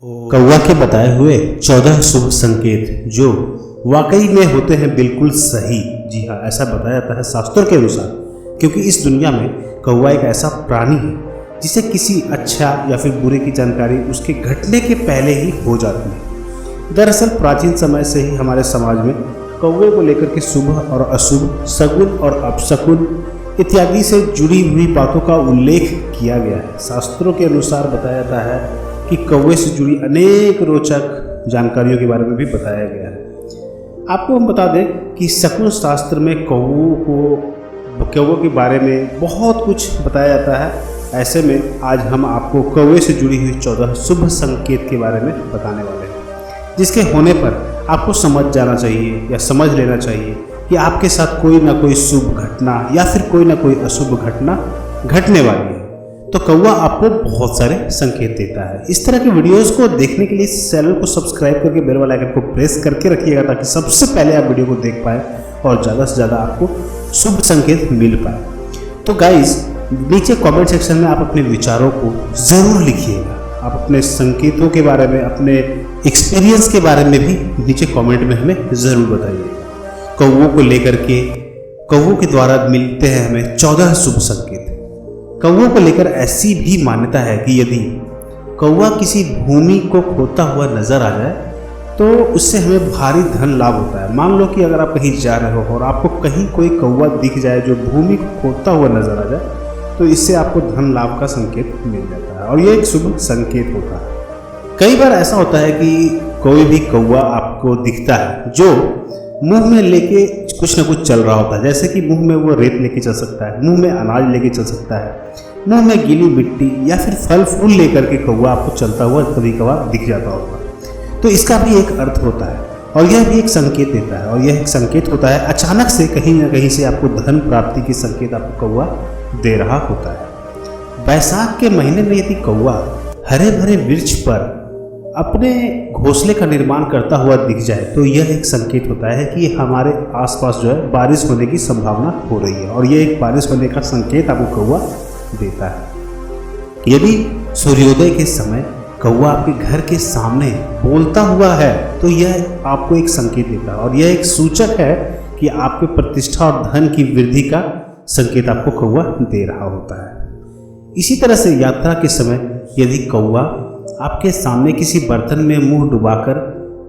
कौवा के बताए हुए 14 शुभ संकेत जो वाकई में होते हैं बिल्कुल सही। जी हाँ, ऐसा बताया जाता है शास्त्रों के अनुसार, क्योंकि इस दुनिया में कौवा एक ऐसा प्राणी है जिसे किसी अच्छा या फिर बुरे की जानकारी उसके घटने के पहले ही हो जाती है। दरअसल प्राचीन समय से ही हमारे समाज में कौवे को लेकर के शुभ और अशुभ, सगुन और अपशकुन इत्यादि से जुड़ी हुई बातों का उल्लेख किया गया है। शास्त्रों के अनुसार बताया जाता है कि कौवे से जुड़ी अनेक रोचक जानकारियों के बारे में भी बताया गया है। आपको हम बता दें कि शकुन शास्त्र में कौवों के बारे में बहुत कुछ बताया जाता है। ऐसे में आज हम आपको कौवे से जुड़ी हुई 14 शुभ संकेत के बारे में बताने वाले हैं, जिसके होने पर आपको समझ जाना चाहिए या समझ लेना चाहिए कि आपके साथ कोई ना कोई शुभ घटना या फिर कोई ना कोई अशुभ घटना घटने वाली है। तो कौवा आपको बहुत सारे संकेत देता है। इस तरह के वीडियोस को देखने के लिए चैनल को सब्सक्राइब करके बेल वाला आइकन को प्रेस करके रखिएगा, ताकि सबसे पहले आप वीडियो को देख पाए और ज़्यादा से ज़्यादा आपको शुभ संकेत मिल पाए। तो गाइज, नीचे कमेंट सेक्शन में आप अपने विचारों को ज़रूर लिखिएगा। आप अपने संकेतों के बारे में, अपने एक्सपीरियंस के बारे में भी नीचे कमेंट में हमें ज़रूर बताइएगा। कौवों को लेकर के कौवों के द्वारा मिलते हैं हमें 14 शुभ संकेत। कौवों को लेकर ऐसी भी मान्यता है कि यदि कौवा किसी भूमि को खोदता हुआ नजर आ जाए तो उससे हमें भारी धन लाभ होता है। मान लो कि अगर आप कहीं जा रहे हो और आपको कहीं कोई कौवा दिख जाए जो भूमि को खोदता हुआ नजर आ जाए, तो इससे आपको धन लाभ का संकेत मिल जाता है और ये एक शुभ संकेत होता है। कई बार ऐसा होता है कि कोई भी कौवा आपको दिखता है जो मुंह में लेके कुछ ना कुछ चल रहा होता है, जैसे कि मुंह में वो रेत लेके चल सकता है, मुंह में अनाज लेके चल सकता है, मुंह में गीली मिट्टी या फिर फल फूल लेकर के कौवा आपको चलता हुआ कभी कभार दिख जाता होगा। तो इसका भी एक अर्थ होता है और यह भी एक संकेत देता है, और यह एक संकेत होता है अचानक से कहीं ना कहीं से आपको धन प्राप्ति के संकेत आपको कौवा दे रहा होता है। बैसाख के महीने में यदि कौवा हरे भरे वृक्ष पर अपने घोंसले का निर्माण करता हुआ दिख जाए तो यह एक संकेत होता है कि हमारे आसपास जो है बारिश होने की संभावना हो रही है, और यह एक बारिश होने का संकेत आपको कौवा देता है। यदि सूर्योदय के समय कौवा आपके घर के सामने बोलता हुआ है तो यह आपको एक संकेत देता है, और यह एक सूचक है कि आपके प्रतिष्ठा और धन की वृद्धि का संकेत आपको कौवा दे रहा होता है। इसी तरह से यात्रा के समय यदि कौवा आपके सामने किसी बर्तन में मुंह डुबाकर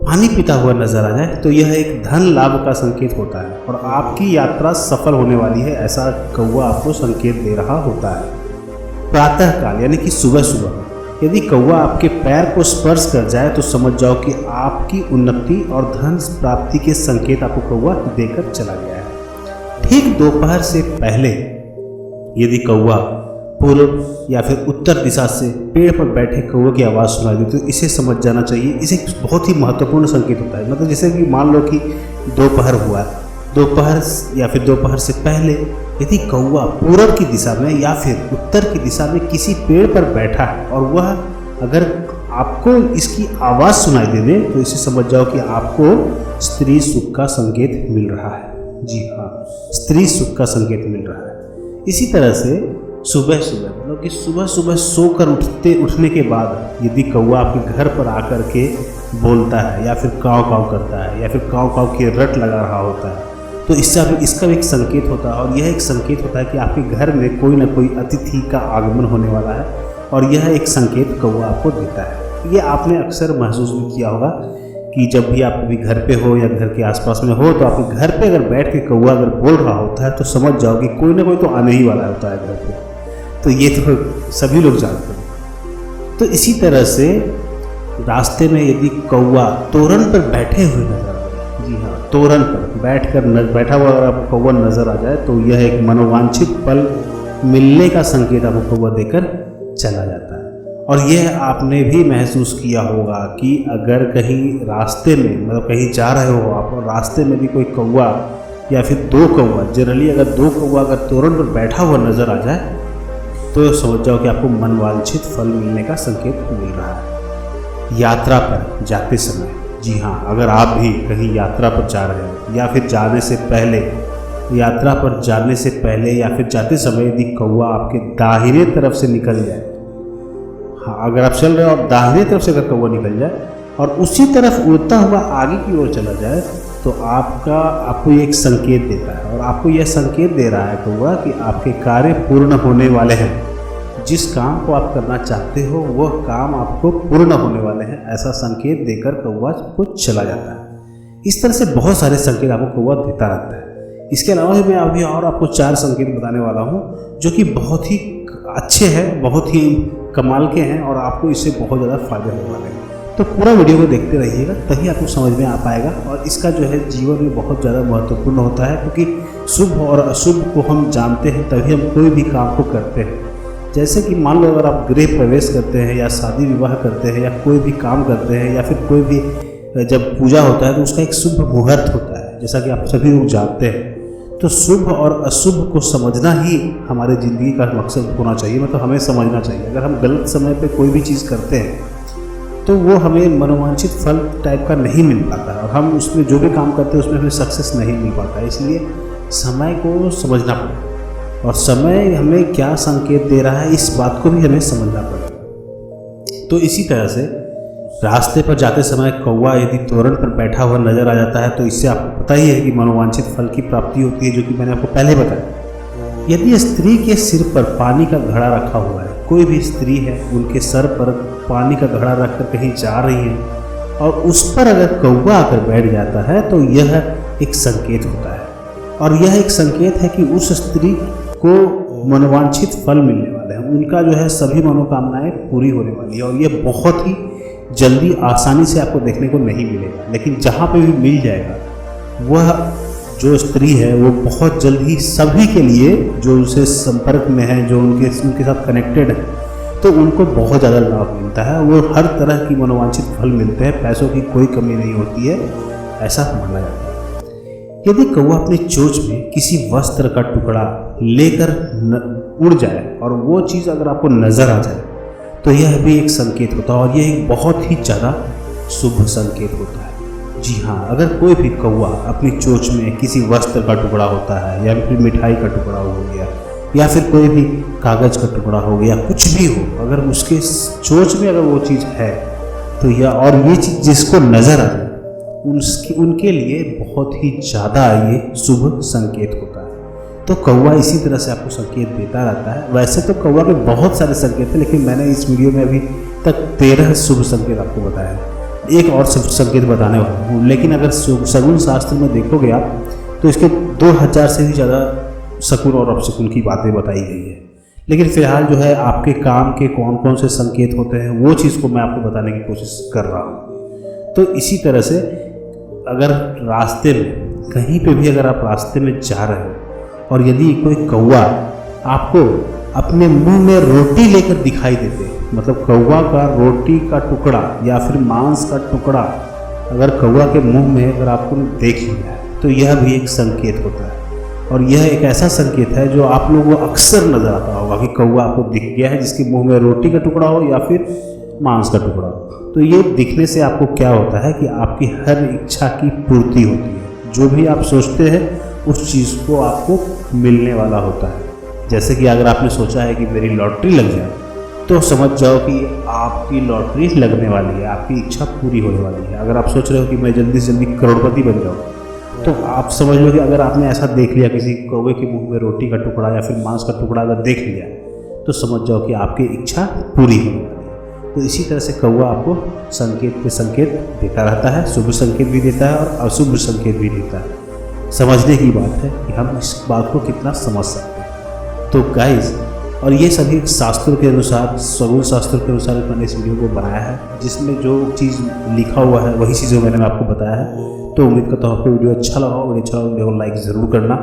पानी पीता हुआ नजर आ जाए तो यह एक धन लाभ का संकेत होता है और आपकी यात्रा सफल होने वाली है, ऐसा कौवा आपको संकेत दे रहा होता है। प्रातः काल यानी कि सुबह सुबह यदि कौवा आपके पैर को स्पर्श कर जाए तो समझ जाओ कि आपकी उन्नति और धन प्राप्ति के संकेत आपको कौवा देकर चला गया है। ठीक दोपहर से पहले यदि कौवा पूर्व या फिर उत्तर दिशा से पेड़ पर बैठे कौवे की आवाज़ सुनाई दी तो इसे समझ जाना चाहिए, इसे बहुत ही महत्वपूर्ण संकेत होता है। मतलब जैसे कि मान लो कि दोपहर हुआ, दोपहर या फिर दोपहर से पहले यदि कौवा पूर्व की दिशा में या फिर उत्तर की दिशा में किसी पेड़ पर बैठा है और वह अगर आपको इसकी आवाज़ सुनाई दे दे तो इसे समझ जाओ कि आपको स्त्री सुख का संकेत मिल रहा है। जी हाँ, स्त्री सुख का संकेत मिल रहा है। इसी तरह से सुबह सुबह मतलब कि सुबह सुबह सोकर उठने के बाद यदि कौवा आपके घर पर आकर के बोलता है या फिर काव काव करता है या फिर काव काव की रट लगा रहा होता है तो इसका भी एक संकेत होता है, और यह एक संकेत होता है कि आपके घर में कोई ना कोई अतिथि का आगमन होने वाला है, और यह एक संकेत कौवा आपको देता है। ये आपने अक्सर महसूस भी किया होगा कि जब भी आप कभी घर पे हो या घर के आसपास में हो तो आपके घर पे अगर बैठ के कौवा अगर बोल रहा होता है तो समझ जाओ कि कोई ना कोई तो आने ही वाला होता है घर पे। तो ये तो सभी लोग जानते हैं। तो इसी तरह से रास्ते में यदि कौवा तोरण पर बैठे हुए नजर आ जाए, जी हाँ, तोरण पर बैठा हुआ अगर आपको कौवा नजर आ जाए तो यह एक मनोवांछित फल मिलने का संकेत आपको कौवा देकर चला जाता है। और यह आपने भी महसूस किया होगा कि अगर कहीं रास्ते में मतलब कहीं जा रहे हो आप और रास्ते में भी कोई कौवा या फिर दो कौवा, जनरली अगर दो कौवा अगर तोरण पर बैठा हुआ नजर आ जाए तो समझ जाओ कि आपको मनवांछित फल मिलने का संकेत मिल रहा है। यात्रा पर जाते समय, जी हाँ, अगर आप भी कहीं यात्रा पर जा रहे हो या फिर जाने से पहले, यात्रा पर जाने से पहले या फिर जाते समय यदि कौवा आपके दाहिने तरफ से निकल जाए, हाँ, अगर आप चल रहे हो और दाहिने तरफ से अगर कौवा निकल जाए और उसी तरफ उड़ता हुआ आगे की ओर चला जाए तो आपको ये एक संकेत देता है, और आपको यह संकेत दे रहा है कौवा कि आपके कार्य पूर्ण होने वाले हैं। जिस काम को आप करना चाहते हो वह काम आपको पूर्ण होने वाले हैं, ऐसा संकेत देकर कौवा को चला जाता है। इस तरह से बहुत सारे संकेत आपको कौवा देता रहता है। इसके अलावा मैं अभी और आपको 4 संकेत बताने वाला हूँ जो कि बहुत ही अच्छे हैं, बहुत ही कमाल के हैं, और आपको इससे बहुत ज़्यादा फायदे होने वाले हैं। तो पूरा वीडियो को देखते रहिएगा, तभी आपको समझ में आ पाएगा। और इसका जो है जीवन में बहुत ज़्यादा महत्वपूर्ण होता है, क्योंकि शुभ और अशुभ को हम जानते हैं तभी हम कोई भी काम को करते हैं। जैसे कि मान लो अगर आप गृह प्रवेश करते हैं या शादी विवाह करते हैं या कोई भी काम करते हैं या फिर कोई भी जब पूजा होता है तो उसका एक शुभ मुहूर्त होता है, जैसा कि आप सभी लोग जानते हैं। तो शुभ और अशुभ को समझना ही हमारे ज़िंदगी का मकसद होना चाहिए, मतलब हमें समझना चाहिए। अगर हम गलत समय पे कोई भी चीज़ करते हैं तो वो हमें मनोवांछित फल टाइप का नहीं मिल पाता है, और हम उसमें जो भी काम करते हैं उसमें हमें सक्सेस नहीं मिल पाता है। इसलिए समय को समझना पड़ेगा, और समय हमें क्या संकेत दे रहा है इस बात को भी हमें समझना पड़ेगा। तो इसी तरह से रास्ते पर जाते समय कौवा यदि तोरण पर बैठा हुआ नजर आ जाता है तो इससे आपको पता ही है कि मनोवांछित फल की प्राप्ति होती है, जो कि मैंने आपको पहले बताया। यदि स्त्री के सिर पर पानी का घड़ा रखा हुआ है, कोई भी स्त्री है उनके सर पर पानी का घड़ा रखकर कहीं जा रही है और उस पर अगर कौवा आकर बैठ जाता है तो यह एक संकेत होता है, और यह एक संकेत है कि उस स्त्री को मनोवांछित फल मिलने वाले हैं, उनका जो है सभी मनोकामनाएं पूरी होने वाली है। और यह बहुत ही जल्दी आसानी से आपको देखने को नहीं मिलेगा, लेकिन जहाँ पे भी मिल जाएगा वह जो स्त्री है वो बहुत जल्द ही सभी के लिए जो उनसे संपर्क में है, जो उनके साथ कनेक्टेड है, तो उनको बहुत ज़्यादा लाभ मिलता है। वो हर तरह की मनोवांछित फल मिलते हैं, पैसों की कोई कमी नहीं होती है, ऐसा माना जाता है। यदि कौवा अपनी चोंच में किसी वस्त्र का टुकड़ा लेकर उड़ जाए और वो चीज़ अगर आपको नज़र आ जाए तो यह भी एक संकेत होता है, और यह एक बहुत ही ज़्यादा शुभ संकेत होता है। जी हाँ, अगर कोई भी कौवा अपनी चोंच में किसी वस्त्र का टुकड़ा होता है या फिर मिठाई का टुकड़ा हो गया या फिर कोई भी कागज़ का टुकड़ा हो गया, कुछ भी हो, अगर उसके चोंच में अगर वो चीज़ है तो यह और ये चीज़ जिसको नज़र आ जाए उनके लिए बहुत ही ज़्यादा ये शुभ संकेत होता है। तो कौवा इसी तरह से आपको संकेत देता रहता है। वैसे तो कौवा के बहुत सारे संकेत हैं, लेकिन मैंने इस वीडियो में अभी तक 13 शुभ संकेत आपको बताया है। एक और शुभ संकेत बताने वाला हूँ, लेकिन अगर शगुन शास्त्र में देखोगे आप तो इसके 2000 से भी ज़्यादा शकुन और अपशकुन की बातें बताई गई है। लेकिन फिलहाल जो है आपके काम के कौन कौन से संकेत होते हैं वो चीज़ को मैं आपको बताने की कोशिश कर रहा हूँ। तो इसी तरह से अगर रास्ते में कहीं पे भी अगर आप रास्ते में जा रहे हो और यदि कोई कौवा आपको अपने मुंह में रोटी लेकर दिखाई देते, मतलब कौवा का रोटी का टुकड़ा या फिर मांस का टुकड़ा अगर कौवा के मुंह में अगर आपको देख लिया है तो यह भी एक संकेत होता है। और यह एक ऐसा संकेत है जो आप लोगों को अक्सर नज़र आता होगा कि कौवा आपको दिख गया है जिसके मुंह में रोटी का टुकड़ा हो या फिर मांस का टुकड़ा हो। तो ये दिखने से आपको क्या होता है कि आपकी हर इच्छा की पूर्ति होती है, जो भी आप सोचते हैं उस चीज़ को आपको मिलने वाला होता है। जैसे कि अगर आपने सोचा है कि मेरी लॉटरी लग जाए तो समझ जाओ कि आपकी लॉटरी लगने वाली है, आपकी इच्छा पूरी होने वाली है। अगर आप सोच रहे हो कि मैं जल्दी से जल्दी करोड़पति बन जाऊँ तो आप समझ लो कि अगर आपने ऐसा देख लिया किसी कौवे के मुंह में रोटी का टुकड़ा या फिर मांस का टुकड़ा अगर देख लिया तो समझ जाओ कि आपकी इच्छा पूरी होने वाली है। तो इसी तरह से कौवा आपको संकेत पे संकेत देता रहता है, शुभ संकेत भी देता है और अशुभ संकेत भी देता है। समझने की बात है कि हम इस बात को कितना समझ सकते हैं। तो गाइज, और ये सभी शास्त्रों के अनुसार, शगुन शास्त्रों के अनुसार मैंने इस वीडियो को बनाया है, जिसमें जो चीज़ लिखा हुआ है वही चीज़ें मैंने आपको बताया है। तो उम्मीद करता हूँ आपको वीडियो अच्छा लगा हो। वीडियो अच्छा लगा वीडियो को लाइक ज़रूर करना,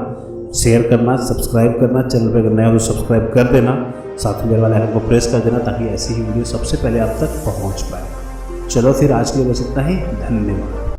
शेयर करना, सब्सक्राइब करना, चैनल पर अगर नया हो तो सब्सक्राइब कर देना, साथ में बेल वाले आइकन को प्रेस कर देना ताकि ऐसी ही वीडियो सबसे पहले आप तक पहुँच पाए। चलो फिर आज के लिए बस इतना ही, धन्यवाद।